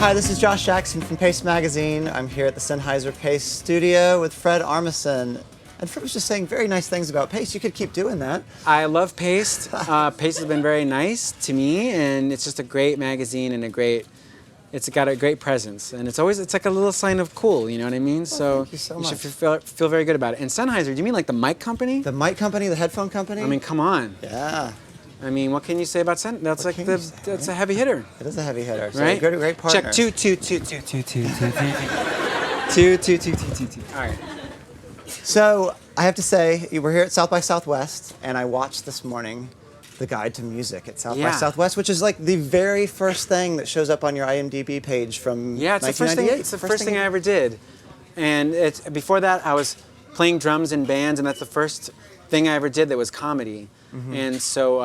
Hi, this is Josh Jackson from Paste Magazine. I'm here at the Sennheiser Paste studio with Fred Armisen. And Fred was just saying very nice things about Paste. You could keep doing that. I love Paste. Paste has been very nice to me, and it's just a great magazine and it's got a great presence. And it's like a little sign of cool, you know what I mean? Thank you so much. You should feel very good about it. And Sennheiser, do you mean like the mic company? The mic company, the headphone company? I mean, come on. Yeah. I mean, what can you say about Sennheiser? That's a heavy hitter. It is a heavy hitter. So right? Great partner. Check two. All right. So I have to say, we're here at South by Southwest, and I watched this morning the Guide to Music at South by Southwest, which is like the very first thing that shows up on your IMDb page from 1998. It's the first thing I ever did. And before that, I was playing drums in bands, and that's the first thing I ever did that was comedy. Mm-hmm. And so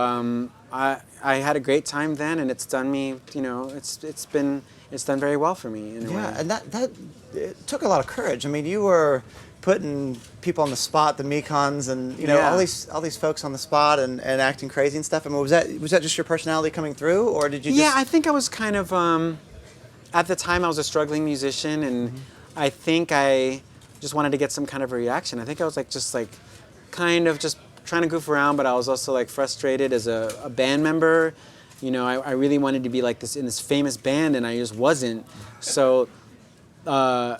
I had a great time then, and it's done me, you know, it's done very well for me in a way. And that it took a lot of courage. I mean, you were putting people on the spot, the Mekons, and you know all these folks on the spot and acting crazy and stuff. I mean, was that just your personality coming through, or did you? Yeah, I think I was kind of at the time I was a struggling musician, and I think I just wanted to get some kind of a reaction. I think I was just kind of just trying to goof around, but I was also like frustrated as a band member. You know, I really wanted to be like this in this famous band, and I just wasn't. So the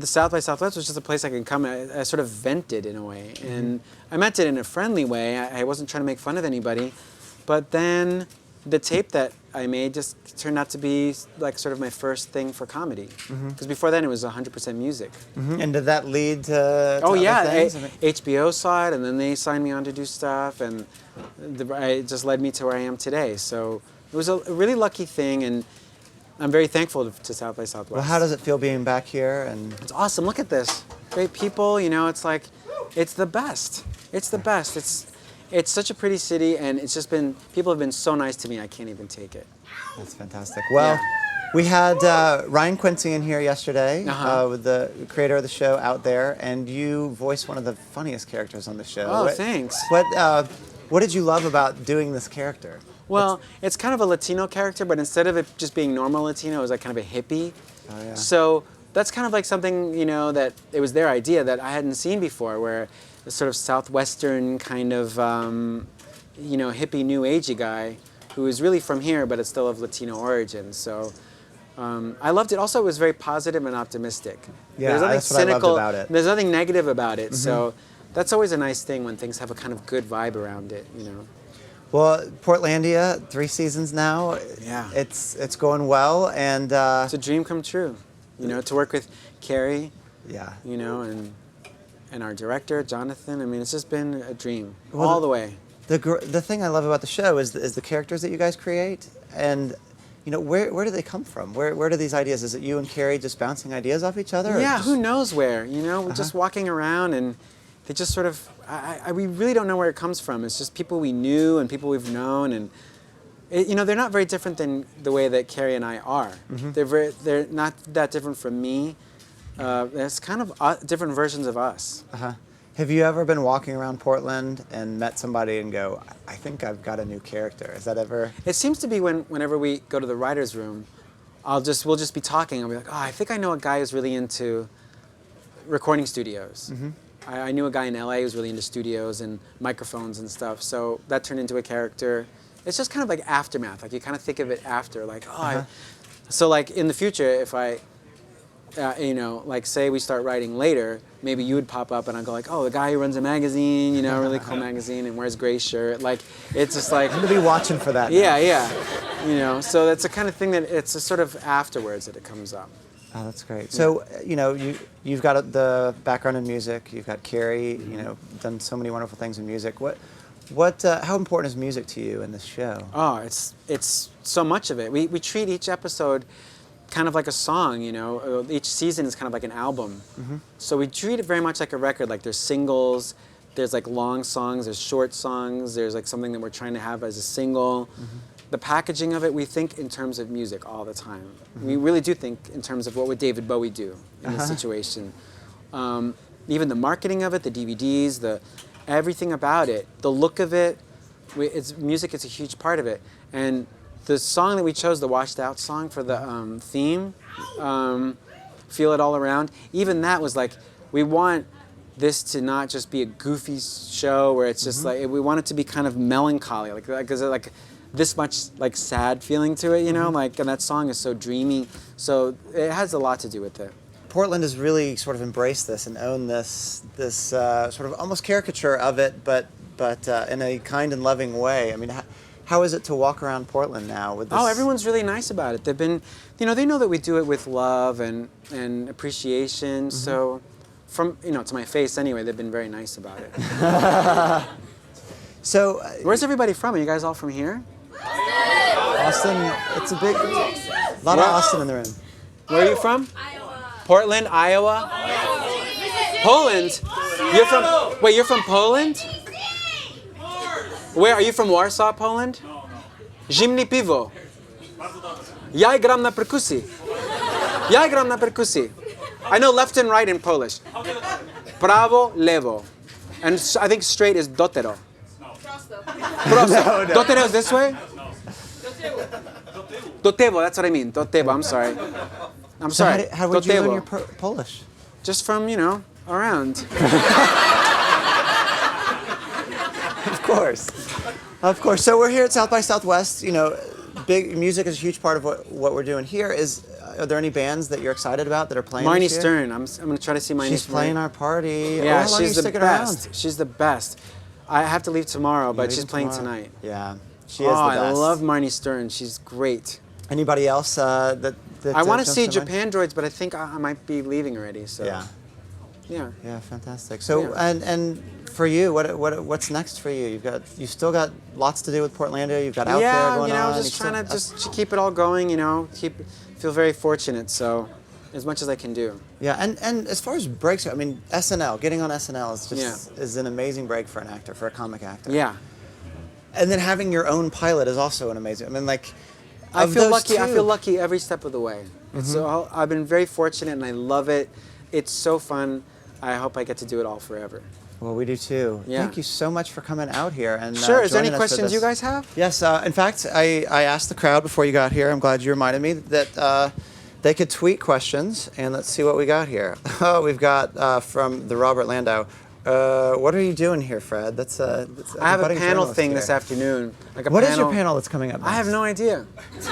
South by Southwest was just a place I could come. I sort of vented in a way, and I meant it in a friendly way. I wasn't trying to make fun of anybody, but then the tape that I made just turned out to be like sort of my first thing for comedy. Because before then it was 100% music. And did that lead to other things? HBO saw it, and then they signed me on to do stuff, and it just led me to where I am today. So it was a really lucky thing, and I'm very thankful to South by Southwest. Well, how does it feel being back here? And it's awesome. Look at this. Great people, you know, it's the best. It's the best. It's such a pretty city, and it's just people have been so nice to me, I can't even take it. That's fantastic. Well, we had Ryan Quincy in here yesterday, with the creator of the show Out There, and you voiced one of the funniest characters on the show. Oh, thanks. What did you love about doing this character? Well, it's kind of a Latino character, but instead of it just being normal Latino, it was like kind of a hippie. Oh, yeah. So that's kind of like something, you know, that it was their idea that I hadn't seen before, where a sort of southwestern kind of, you know, hippie new agey guy who is really from here, but it's still of Latino origin. So I loved it. Also, it was very positive and optimistic. Yeah, there's nothing that's cynical what I loved about it. There's nothing negative about it. So that's always a nice thing when things have a kind of good vibe around it, you know. Well, Portlandia, 3 seasons now. Yeah. It's going well, and it's a dream come true, you know, to work with Carrie. Yeah. You know, and our director Jonathan. I mean, it's just been a dream Well, all the way. The thing I love about the show is the characters that you guys create, and you know, where do they come from? Where do these ideas? Is it you and Carrie just bouncing ideas off each other? Yeah, who knows where? You know, we're just walking around, and they just sort of. We really don't know where it comes from. It's just people we knew and people we've known, and you know, they're not very different than the way that Carrie and I are. They're not that different from me. It's kind of different versions of us. Have you ever been walking around Portland and met somebody and go, I think I've got a new character? Is that ever? It seems to be whenever we go to the writer's room, we'll just be talking. I'll be like, oh, I think I know a guy who's really into recording studios. I knew a guy in LA who was really into studios and microphones and stuff. So that turned into a character. It's just kind of like aftermath. Like you kind of think of it after, like, oh, so like in the future, if I, you know, like say we start writing later, maybe you would pop up and I'd go like, oh, the guy who runs a magazine, you know, a really cool magazine and wears gray shirt. Like, it's just like. I'm going to be watching for that. Yeah, yeah. You know, so that's the kind of thing that it's a sort of afterwards that it comes up. Oh, that's great. So, you know, you've got the background in music. You've got Carrie, you know, done so many wonderful things in music. How important is music to you in this show? Oh, it's so much of it. We treat each episode kind of like a song, you know. Each season is kind of like an album. So we treat it very much like a record. Like there's singles, there's like long songs, there's short songs, there's like something that we're trying to have as a single. The packaging of it, we think in terms of music all the time. We really do think in terms of what would David Bowie do in this situation. Even the marketing of it, the DVDs, everything about it, the look of it, music is a huge part of it. And the song that we chose, the Washed Out song for the theme, Feel It All Around, even that was like, we want this to not just be a goofy show where it's just like, we want it to be kind of melancholy, like this much like sad feeling to it, you know, like, and that song is so dreamy, so it has a lot to do with it. Portland has really sort of embraced this and owned this sort of almost caricature of it, but in a kind and loving way. I mean, how is it to walk around Portland now with this? Oh, everyone's really nice about it. They've been, you know, they know that we do it with love and appreciation. So, from, you know, to my face anyway, they've been very nice about it. So, where's everybody from? Are you guys all from here? Austin. It's a lot of Austin in the room. Where are you from? Iowa. Portland, Iowa. Poland. You're from Poland? Where are you from? Warsaw, Poland? Zimny piwo. Ja gram na perkusji. Ja gram na perkusji. I know left and right in Polish. Prawo, lewo. And I think straight is dotero. Prosto. Dotero is this way? Dotevo, that's what I mean. Dotevo, I'm sorry. I'm sorry. So how would you learn your Polish? Just from, you know, around. Of course. So we're here at South by Southwest. You know, big music is a huge part of what we're doing here. Are there any bands that you're excited about that are playing Marnie this year? Stern. I'm going to try to see Marnie Stern. She's playing our party. Yeah, how long she's are you the sticking best. around? She's the best. I have to leave tomorrow, but she's playing tomorrow. tonight. Yeah, she is the best. I love Marnie Stern. She's great. Anybody else that I want to jumps see to mind? Japan Droids, but I think I might be leaving already. So Yeah. Yeah. Fantastic. So Yeah. and for you, what's next for you? You've still got lots to do with Portlandia. You've got out there going on. you know, just trying to just keep it all going. You know, feel very fortunate. So, as much as I can do. Yeah, and as far as breaks, I mean, SNL, getting on SNL is just is an amazing break for an actor, for a comic actor. Yeah. And then having your own pilot is also an amazing. I mean, like, I of feel those lucky. I two- feel lucky every step of the way. So I've been very fortunate, and I love it. It's so fun. I hope I get to do it all forever. Well, we do too. Yeah. Thank you so much for coming out here and Sure. Is there any joining us for questions this. you guys have? Yes. In fact, I asked the crowd before you got here. I'm glad you reminded me that they could tweet questions, and let's see what we got here. Oh, we've got from the Robert Landau. What are you doing here, Fred? That's I have a budding panel journalist thing here. this afternoon. Like What is your panel that's coming up next? I have no idea. You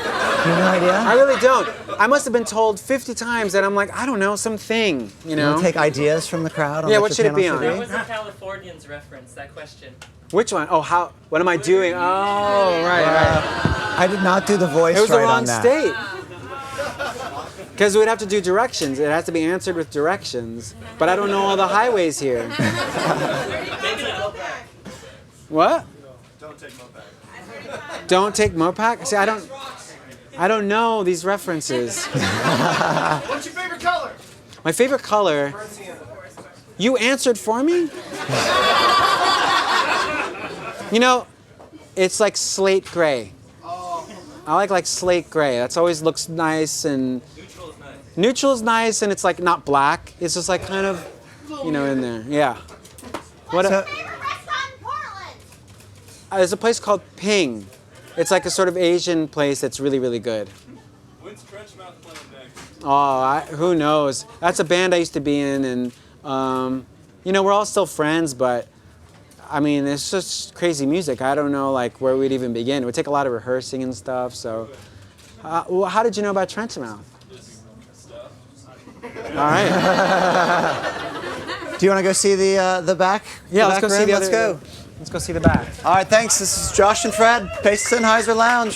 have no idea? I really don't. I must have been told 50 times that I'm like, I don't know, something, you You know? want to take ideas from the crowd? On Yeah, what what your should it be panel on? That was a Californians reference, that question. Which one? Oh, what am I doing? Oh, right. I did not do the voice It was right the wrong on that. state. Because we'd have to do directions. It has to be answered with directions. But I don't know all the highways here. What? Don't take Mopac. Don't take Mopac? See, I don't know these references. What's your favorite color? My favorite color. You answered for me? You know, it's like slate gray. I like slate gray. That's always looks nice and Neutral is nice. neutral is nice, and it's like not black. It's just like kind of, you know, in there. Yeah. What? So- There's a place called Ping. It's like a sort of Asian place that's really, really good. When's Trenchmouth playing next? Oh, who knows? That's a band I used to be in, and you know, we're all still friends, but I mean, it's just crazy music. I don't know like where we'd even begin. It would take a lot of rehearsing and stuff. So, well, how did you know about Trenchmouth? Stuff. All right. Do you want to go see the back? Yeah, the let's back go see room? the Let's other. go. Let's go see the back. All right, thanks. This is Josh and Fred, Pace Sennheiser Lounge.